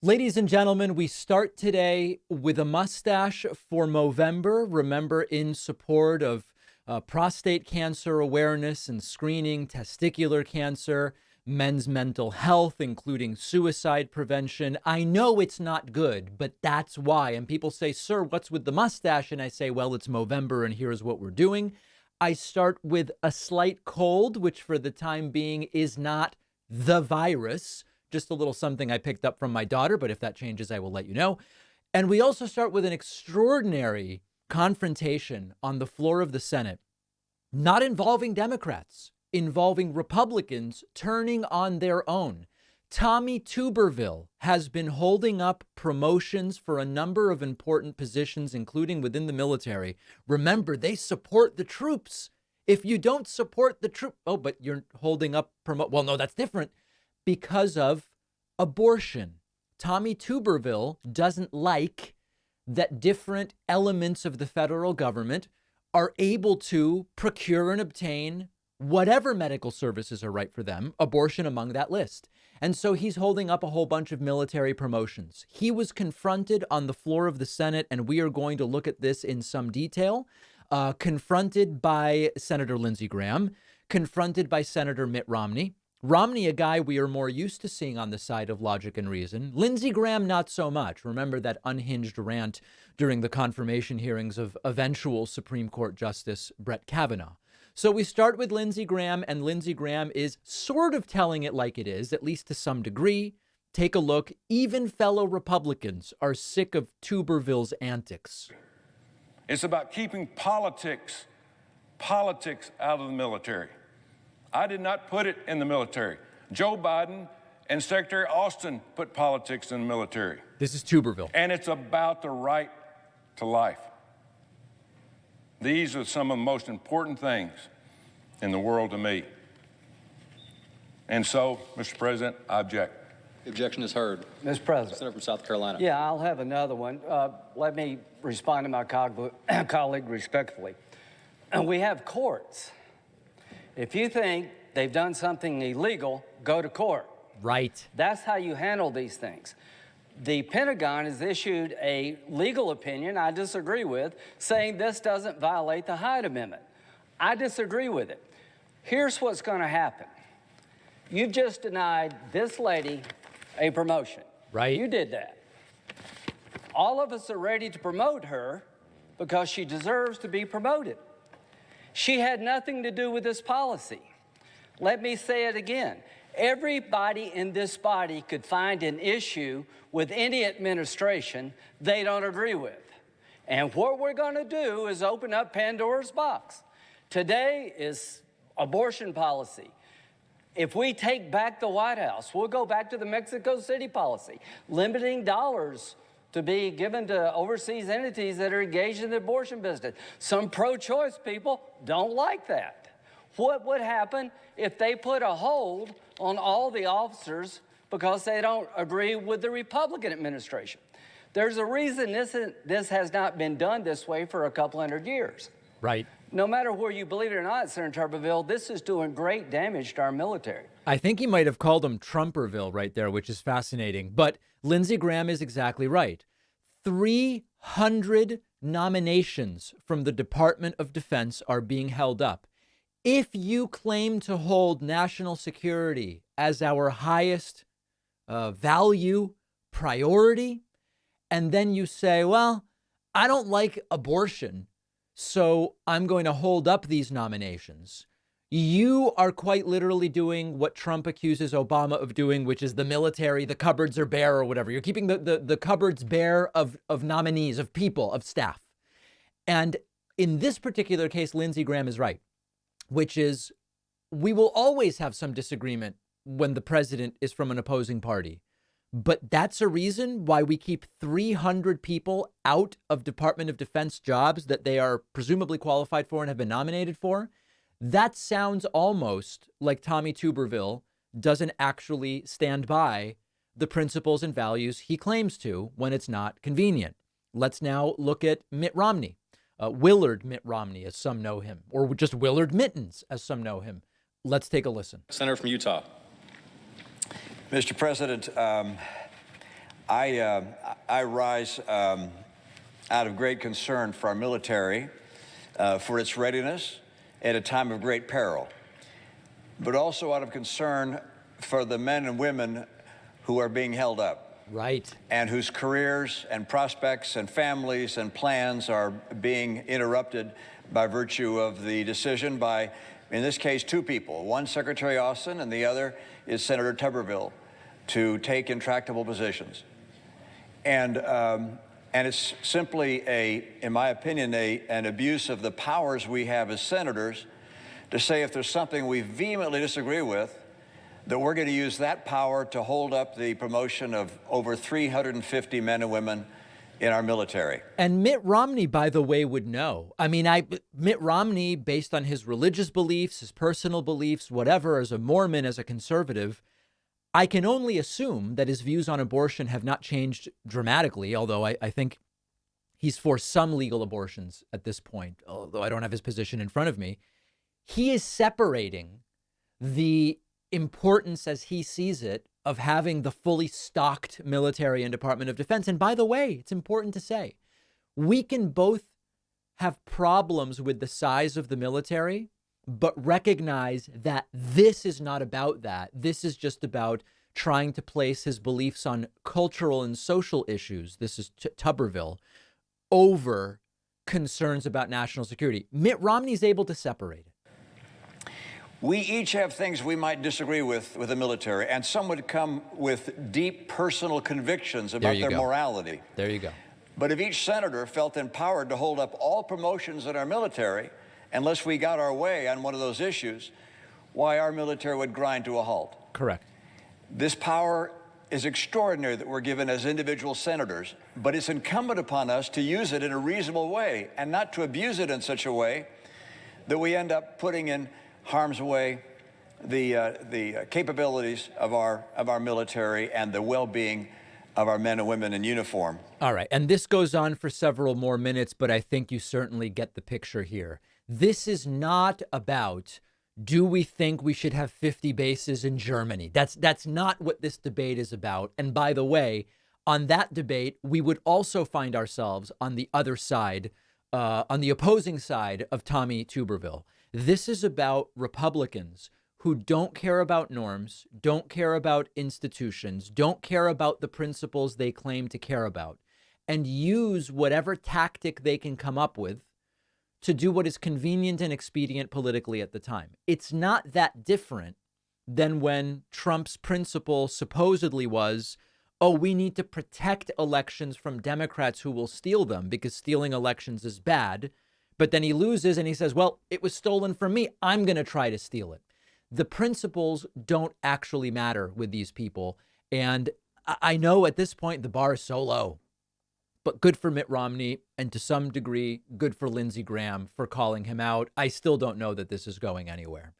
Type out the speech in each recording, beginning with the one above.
Ladies and gentlemen, we start today with a mustache for Movember. Remember, in support of prostate cancer awareness and screening, testicular cancer, men's mental health, including suicide prevention. I know it's not good, but that's why. And people say, sir, what's with the mustache? And I say, well, it's Movember and here's what we're doing. I start with a slight cold, which for the time being is not the virus. Just a little something I picked up from my daughter, but if that changes, I will let you know. And we also start with an extraordinary confrontation on the floor of the Senate, not involving Democrats, involving Republicans turning on their own. Tommy Tuberville has been holding up promotions for a number of important positions, including within the military. Remember, they support the troops. If you don't support the troop, oh, but you're holding up well, no, that's different. Because of abortion. Tommy Tuberville doesn't like that different elements of the federal government are able to procure and obtain whatever medical services are right for them, abortion among that list. And so he's holding up a whole bunch of military promotions. He was confronted on the floor of the Senate, and we are going to look at this in some detail, confronted by Senator Lindsey Graham, confronted by Senator Mitt Romney. Romney, a guy we are more used to seeing on the side of logic and reason. Lindsey Graham, not so much. Remember that unhinged rant during the confirmation hearings of eventual Supreme Court Justice Brett Kavanaugh. So we start with Lindsey Graham, and Lindsey Graham is sort of telling it like it is, at least to some degree. Take a look. Even fellow Republicans are sick of Tuberville's antics. It's about keeping politics out of the military. I did not put it in the military. Joe Biden and Secretary Austin put politics in the military. This is Tuberville. And it's about the right to life. These are some of the most important things in the world to me. And so, Mr. President, I object. The objection is heard. Mr. President. Senator from South Carolina. Yeah, I'll have another one. Let me respond to my colleague respectfully. We have courts. If you think they've done something illegal, go to court. Right. That's how you handle these things. The Pentagon has issued a legal opinion I disagree with, saying this doesn't violate the Hyde Amendment. I disagree with it. Here's what's going to happen. You've just denied this lady a promotion. Right. You did that. All of us are ready to promote her because she deserves to be promoted. She had nothing to do with this policy. Let me say it again. Everybody in this body could find an issue with any administration they don't agree with. And what we're going to do is open up Pandora's box. Today is abortion policy. If we take back the White House, we'll go back to the Mexico City policy, limiting dollars to be given to overseas entities that are engaged in the abortion business. Some pro-choice people don't like that. What would happen if they put a hold on all the officers because they don't agree with the Republican administration? There's a reason this has not been done this way for a couple hundred years. Right. No matter where you believe it or not, Senator Tuberville, this is doing great damage to our military. I think he might have called him Trumperville right there, which is fascinating. But Lindsey Graham is exactly right. 300 nominations from the Department of Defense are being held up. If you claim to hold national security as our highest value priority, and then you say, well, I don't like abortion, so I'm going to hold up these nominations. You are quite literally doing what Trump accuses Obama of doing, which is the military, the cupboards are bare or whatever. You're keeping the cupboards bare of nominees, of people, of staff. And in this particular case, Lindsey Graham is right, which is we will always have some disagreement when the president is from an opposing party. But that's a reason why we keep 300 people out of Department of Defense jobs that they are presumably qualified for and have been nominated for. That sounds almost like Tommy Tuberville doesn't actually stand by the principles and values he claims to when it's not convenient. Let's now look at Mitt Romney, Willard Mitt Romney, as some know him, or just Willard Mittens, as some know him. Let's take a listen. Senator from Utah. Mr. President, I rise out of great concern for our military, for its readiness at a time of great peril, but also out of concern for the men and women who are being held up. Right. And whose careers and prospects and families and plans are being interrupted by virtue of the decision by, in this case, two people. One, Secretary Austin, and the other is Senator Tuberville, to take intractable positions. And it's simply in my opinion, an abuse of the powers we have as senators to say if there's something we vehemently disagree with, that we're going to use that power to hold up the promotion of over 350 men and women in our military. And Mitt Romney, by the way, would know. I mean, Mitt Romney, based on his religious beliefs, his personal beliefs, whatever, as a Mormon, as a conservative, I can only assume that his views on abortion have not changed dramatically, although I think he's for some legal abortions at this point, although I don't have his position in front of me. He is separating the importance, as he sees it, of having the fully stocked military and Department of Defense. And by the way, it's important to say, we can both have problems with the size of the military, but recognize that this is not about that. This is just about trying to place his beliefs on cultural and social issues. This is Tuberville over concerns about national security. Mitt Romney's able to separate it. We each have things we might disagree with the military, and some would come with deep personal convictions about their morality. There you go. But if each senator felt empowered to hold up all promotions in our military, unless we got our way on one of those issues, why our military would grind to a halt. Correct. This power is extraordinary that we're given as individual senators, but it's incumbent upon us to use it in a reasonable way and not to abuse it in such a way that we end up putting in harm's way the capabilities of our military and the well-being of our men and women in uniform. All right. And this goes on for several more minutes, but I think you certainly get the picture here. This is not about, do we think we should have 50 bases in Germany? That's not what this debate is about. And by the way, on that debate, we would also find ourselves on the other side, on the opposing side of Tommy Tuberville. This is about Republicans who don't care about norms, don't care about institutions, don't care about the principles they claim to care about, and use whatever tactic they can come up with to do what is convenient and expedient politically at the time. It's not that different than when Trump's principle supposedly was, oh, we need to protect elections from Democrats who will steal them because stealing elections is bad. But then he loses and he says, well, it was stolen from me. I'm going to try to steal it. The principles don't actually matter with these people. And I know at this point, the bar is so low. But good for Mitt Romney, and to some degree, good for Lindsey Graham for calling him out. I still don't know that this is going anywhere.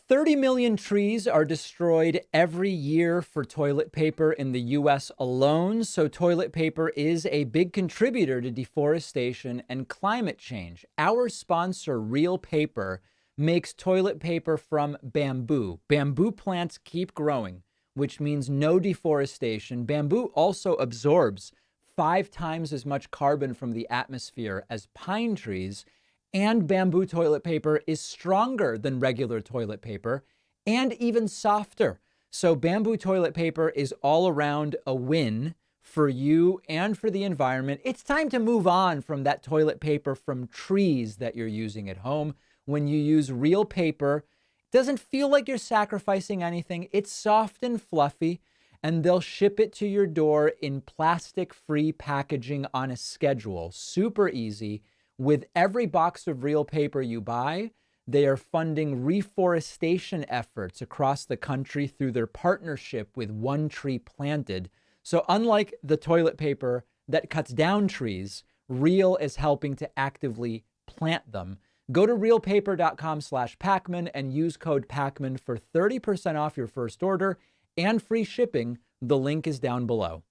30 million trees are destroyed every year for toilet paper in the U.S. alone. So toilet paper is a big contributor to deforestation and climate change. Our sponsor, Real Paper, makes toilet paper from bamboo. Bamboo plants keep growing, which means no deforestation. Bamboo also absorbs 5 times as much carbon from the atmosphere as pine trees, and bamboo toilet paper is stronger than regular toilet paper and even softer. So bamboo toilet paper is all around a win for you and for the environment. It's time to move on from that toilet paper from trees that you're using at home. When you use Real Paper, it doesn't feel like you're sacrificing anything. It's soft and fluffy, and they'll ship it to your door in plastic-free packaging on a schedule. Super easy. With every box of Real Paper you buy, they are funding reforestation efforts across the country through their partnership with One Tree Planted. So unlike the toilet paper that cuts down trees, Real is helping to actively plant them. Go to realpaper.com/Pacman and use code Pacman for 30% off your first order and free shipping. The link is down below.